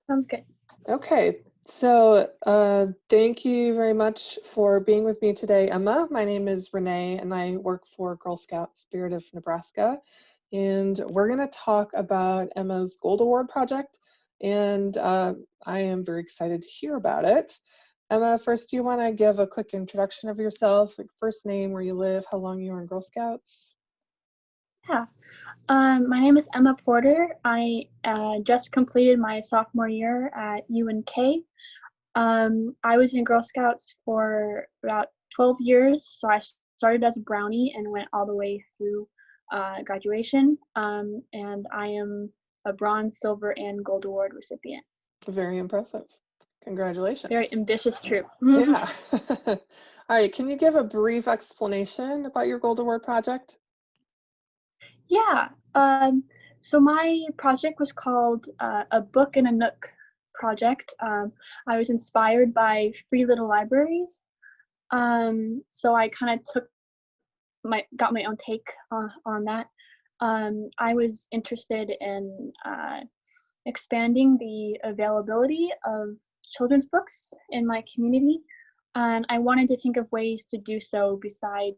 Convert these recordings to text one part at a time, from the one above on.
Sounds good. Okay, so thank you very much for being with me today, Emma. My name is Renee, and I work for Girl Scout Spirit of Nebraska. And we're going to talk about Emma's Gold Award project, and I am very excited to hear about it. Emma, first, do you want to give a quick introduction of yourself, like first name, where you live, how long you were in Girl Scouts? Yeah. My name is Emma Porter. I just completed my sophomore year at UNK. I was in Girl Scouts for about 12 years. So I started as a brownie and went all the way through graduation. And I am a bronze, silver, and gold award recipient. Very impressive. Congratulations. Very ambitious troop. Yeah. All right, can you give a brief explanation about your Gold Award project? Yeah. So my project was called A Book in a Nook project. I was inspired by Free Little Libraries. So I kind of got my own take on that. I was interested in expanding the availability of children's books in my community, and I wanted to think of ways to do so besides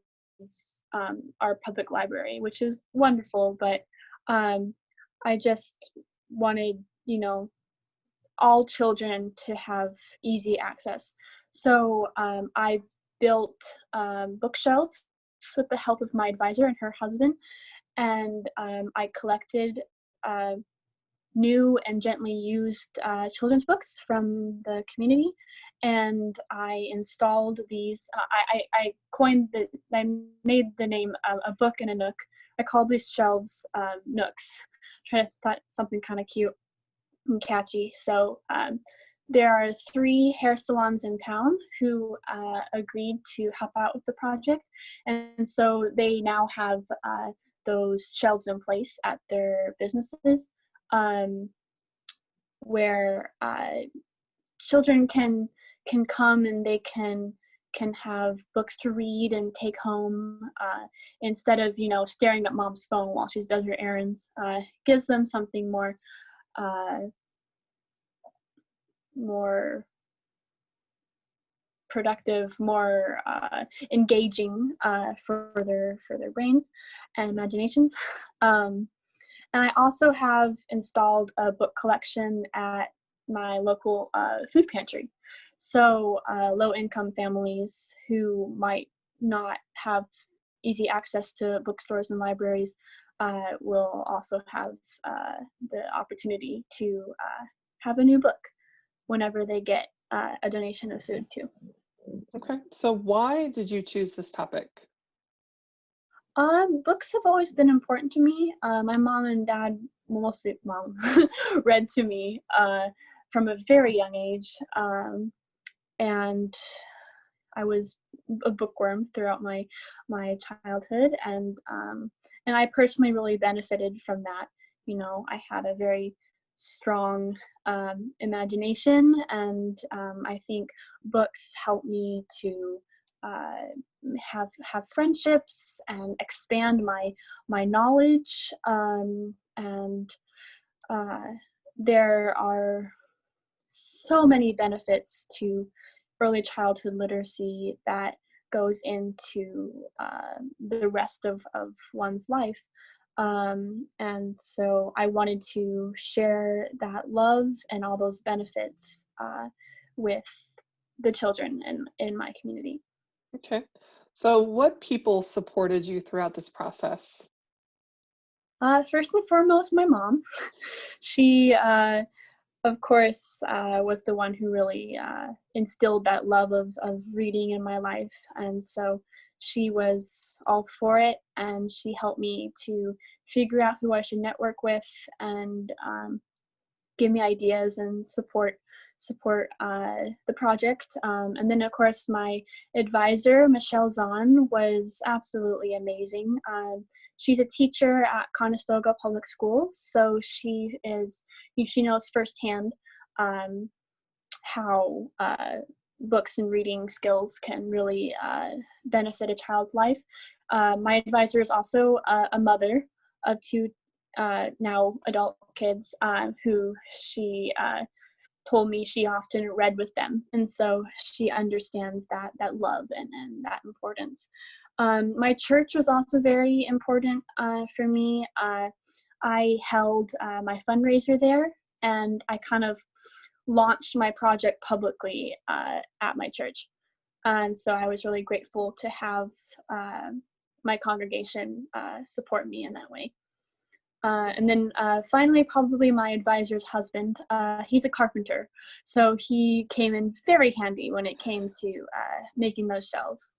our public library, which is wonderful, but um, I just wanted, all children to have easy access. So I built bookshelves with the help of my advisor and her husband, and I collected uh, new and gently used children's books from the community, and I installed these. I coined I made the name A Book in a Nook. I called these shelves nooks. I thought something kind of cute and catchy. So there are 3 hair salons in town who agreed to help out with the project, and so they now have those shelves in place at their businesses, um, where children can come and they can have books to read and take home instead of staring at mom's phone while she does her errands. Gives them something uh, more productive, more engaging for their brains and imaginations. And I also have installed a book collection at my local food pantry. So low-income families who might not have easy access to bookstores and libraries will also have the opportunity to have a new book whenever they get a donation of food too. Okay, so why did you choose this topic? Books have always been important to me. My mom and dad, mostly mom, read to me from a very young age, and I was a bookworm throughout my childhood, and I personally really benefited from that. I had a very strong imagination, and I think books help me to uh, have friendships and expand my knowledge. And uh, there are so many benefits to early childhood literacy that goes into the rest of one's life. And so I wanted to share that love and all those benefits with the children in my community. Okay, so what people supported you throughout this process? First and foremost, my mom. She, of course, was the one who really instilled that love of reading in my life. And so she was all for it, and she helped me to figure out who I should network with and give me ideas and support the project. And then of course my advisor Michelle Zahn was absolutely amazing. She's a teacher at Conestoga Public Schools, so she knows firsthand um, how books and reading skills can really benefit a child's life. My advisor is also a mother of 2 now adult kids who she told me she often read with them, and so she understands that love and that importance. My church was also very important for me. I held my fundraiser there, and I kind of launched my project publicly at my church. And so I was really grateful to have uh, my congregation support me in that way. And then finally, probably my advisor's husband. He's a carpenter, so he came in very handy when it came to making those shelves.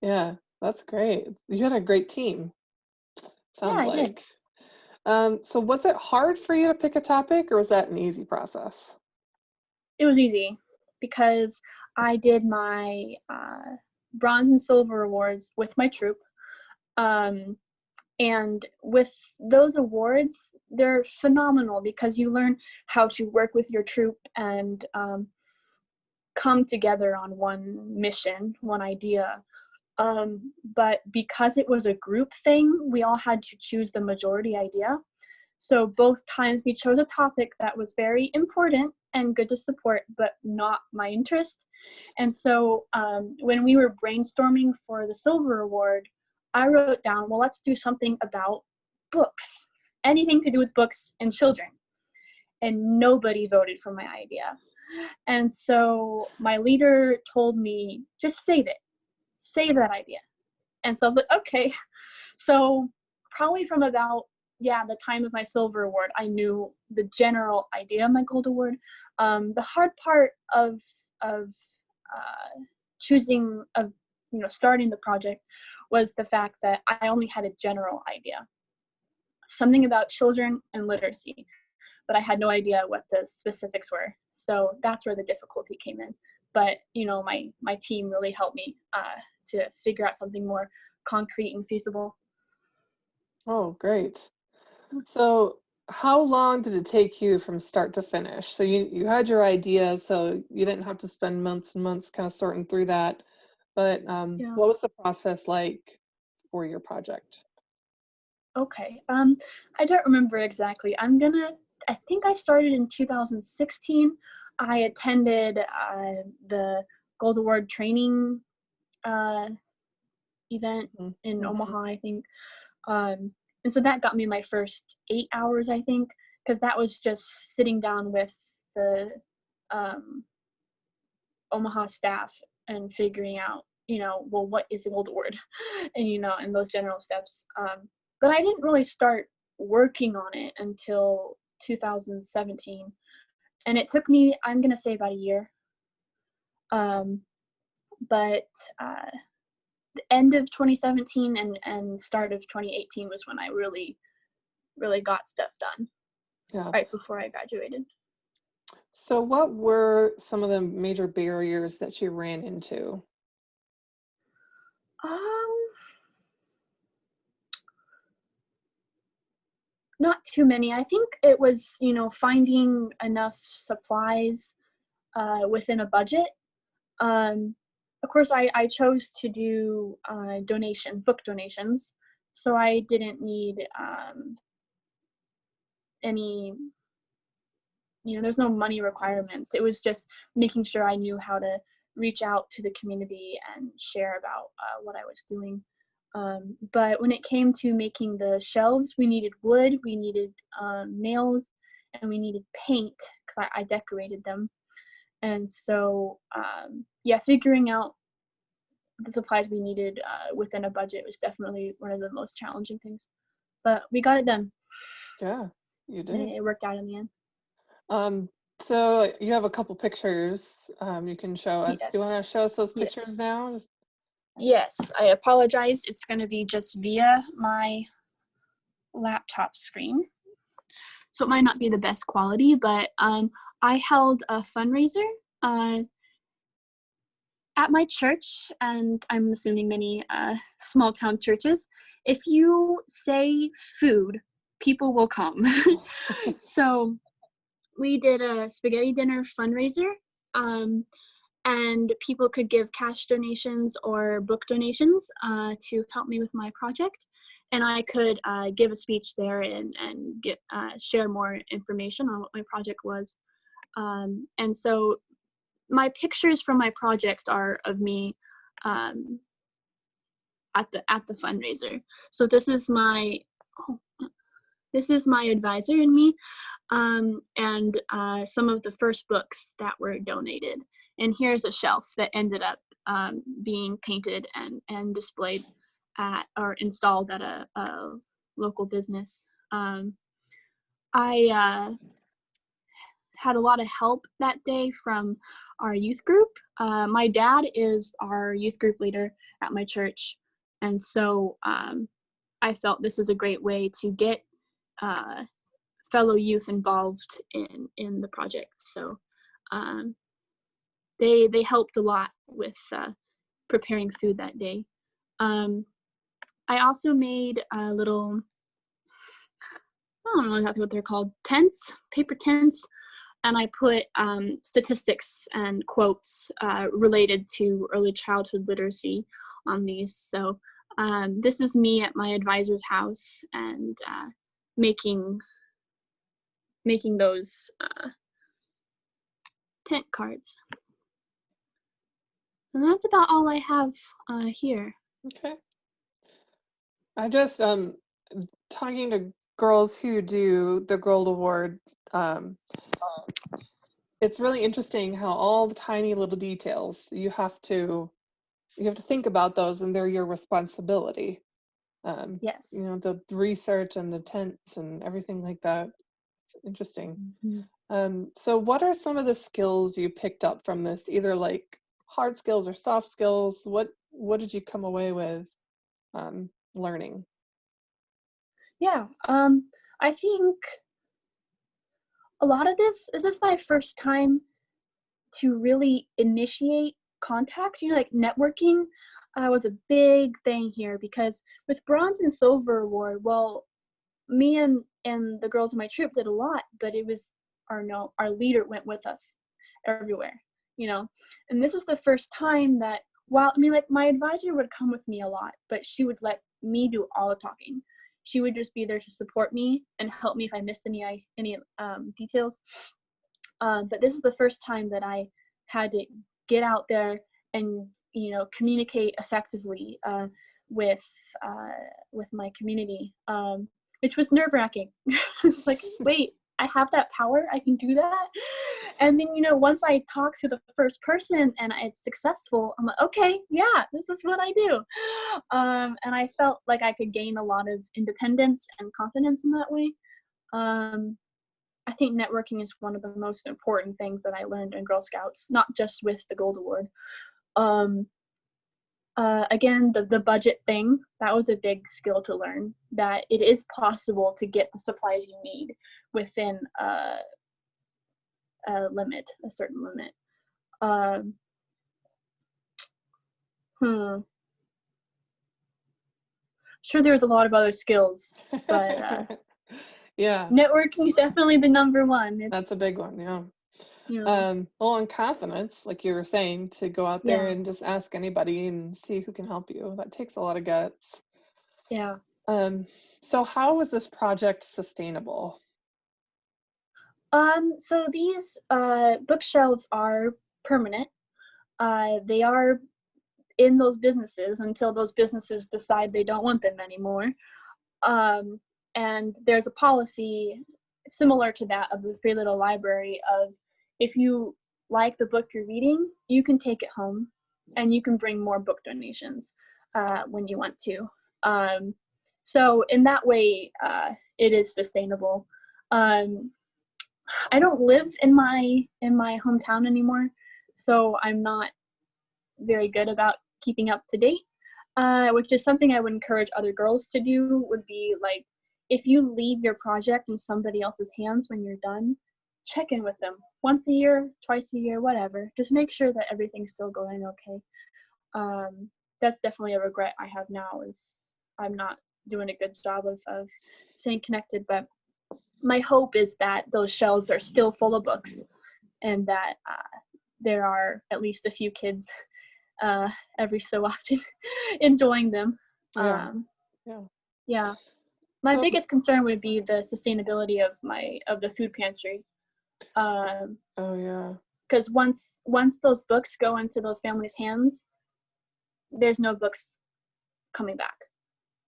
Yeah, that's great. You had a great team, Yeah, sounds I did. like. So was it hard for you to pick a topic, or was that an easy process? It was easy because I did my bronze and silver awards with my troop. Um, and with those awards, they're phenomenal because you learn how to work with your troop and come together on one mission, one idea. But because it was a group thing, we all had to choose the majority idea. So both times we chose a topic that was very important and good to support, but not my interest. And so when we were brainstorming for the Silver Award, I wrote down, well, let's do something about books, anything to do with books and children. And nobody voted for my idea. And so my leader told me, just save that idea. And so I was like, okay. So probably from about, the time of my silver award, I knew the general idea of my gold award. The hard part of choosing, of starting the project, was the fact that I only had a general idea, something about children and literacy, but I had no idea what the specifics were. So that's where the difficulty came in. But my team really helped me to figure out something more concrete and feasible. Oh, great. So how long did it take you from start to finish? So you had your idea, so you didn't have to spend months and months kind of sorting through that. But Yeah. what was the process like for your project? Okay. I don't remember exactly. I think I started in 2016. I attended the Gold Award training uh, event in Mm-hmm. Omaha, I think. And so that got me my first 8 hours, I think, because that was just sitting down with the um, Omaha staff and figuring out, well, what is the Gold Award, and those general steps. But I didn't really start working on it until 2017, and it took me, I'm gonna say, about a year. Um, but the end of 2017 and start of 2018 was when I really got stuff done, Yeah. right before I graduated. So what were some of the major barriers that you ran into? Um, Not too many. I think it was, finding enough supplies within a budget. Um, of course, I chose to do book donations, so I didn't need any, there's no money requirements. It was just making sure I knew how to reach out to the community and share about what I was doing. But when it came to making the shelves, we needed wood, we needed nails, and we needed paint because I decorated them. And so, figuring out the supplies we needed within a budget was definitely one of the most challenging things. But we got it done. Yeah, you And did. it worked out in the end. Um, so you have a couple pictures you can show us. Do you want to Yes. show us those Yeah. pictures now? Yes, I apologize. It's going to be just via my laptop screen. So it might not be the best quality, but I held a fundraiser uh, at my church, and I'm assuming many small town churches. If you say food, people will come. So we did a spaghetti dinner fundraiser, and people could give cash donations or book donations to help me with my project. And I could give a speech there and share more information on what my project was. And so my pictures from my project are of me at the fundraiser. So this is my advisor and me, and some of the first books that were donated. And here's a shelf that ended up being painted and displayed at or installed at a local business. I had a lot of help that day from our youth group. My dad is our youth group leader at my church, and so I felt this was a great way to get fellow youth involved in the project. So they helped a lot with preparing food that day. I also made a little, I don't know exactly what they're called, tents, paper tents, and I put statistics and quotes related to early childhood literacy on these. So this is me at my advisor's house and making those tent cards. And that's about all I have here. Okay. I just talking to girls who do the Gold Award, it's really interesting how all the tiny little details you have to think about those, and they're your responsibility. Yes. The research and the tents and everything like that. Interesting. Mm-hmm. So what are some of the skills you picked up from this, either like hard skills or soft skills? What did you come away with learning? Yeah. I think a lot of this is my first time to really initiate contact. Like networking was a big thing here because with bronze and silver award, well, me and the girls in my troop did a lot, but it was our leader went with us everywhere, and this was the first time that, while like my advisor would come with me a lot, but she would let me do all the talking. She would just be there to support me and help me if I missed any details. But this is the first time that I had to get out there and communicate effectively with my community, which was nerve-wracking. It's like, wait, I have that power, I can do that. And then once I talk to the first person and it's successful, I'm like, okay, yeah, this is what I do. And I felt like I could gain a lot of independence and confidence in that way. I think networking is one of the most important things that I learned in Girl Scouts, not just with the Gold Award. Again, the budget thing, that was a big skill to learn, that it is possible to get the supplies you need within a certain limit. Sure, there's a lot of other skills, but yeah, networking is definitely the number one. That's a big one. Yeah. Yeah. Well, and confidence, like you were saying, to go out there Yeah. and just ask anybody and see who can help you. That takes a lot of guts. Yeah. So how was this project sustainable? So these bookshelves are permanent. They are in those businesses until those businesses decide they don't want them anymore. And there's a policy similar to that of the Free Little Library of, if you like the book you're reading, you can take it home and you can bring more book donations when you want to. So in that way, it is sustainable. I don't live in my hometown anymore, so I'm not very good about keeping up to date, which is something I would encourage other girls to do. Would be like, if you leave your project in somebody else's hands when you're done, check in with them once a year, twice a year, whatever. Just make sure that everything's still going okay. That's definitely a regret I have now, is I'm not doing a good job of staying connected. But my hope is that those shelves are still full of books, and that there are at least a few kids every so often enjoying them. Yeah. Yeah. Yeah. My So biggest concern would be the sustainability of the food pantry. Oh yeah. Because once those books go into those families' hands, there's no books coming back.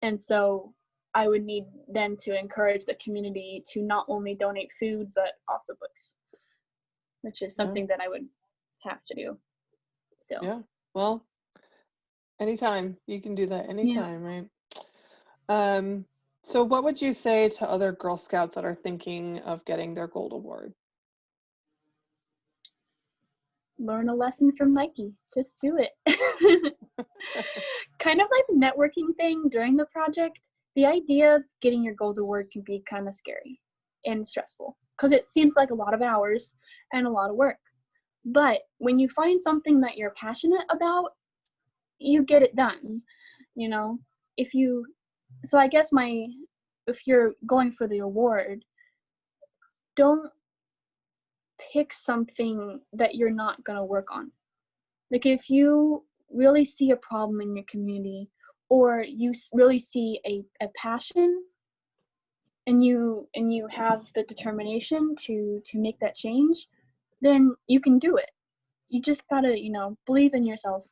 And so I would need then to encourage the community to not only donate food but also books, which is Yeah. something that I would have to do still. Yeah. Well, anytime. You can do that Yeah. anytime, right? Um, so what would you say to other Girl Scouts that are thinking of getting their gold award? Learn a lesson from Nike. Just do it. Kind of like the networking thing during the project, the idea of getting your gold award can be kind of scary and stressful because it seems like a lot of hours and a lot of work. But when you find something that you're passionate about, you get it done. You know, if you, so I guess if you're going for the award, don't pick something that you're not going to work on. Like if you really see a problem in your community or you really see a passion and you have the determination to make that change, then you can do it. You just gotta, believe in yourself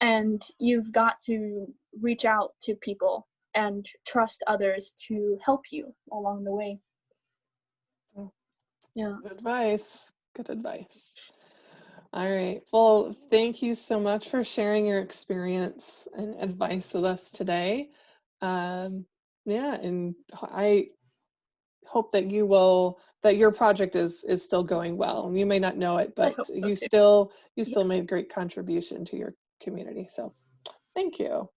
and you've got to reach out to people and trust others to help you along the way. Oh, Yeah. good advice. Good advice. All right. Well, thank you so much for sharing your experience and advice with us today. Um, yeah, and I hope that that your project is still going well. You may not know it, I but hope so too. you Yeah. still made a great contribution to your community. So thank you.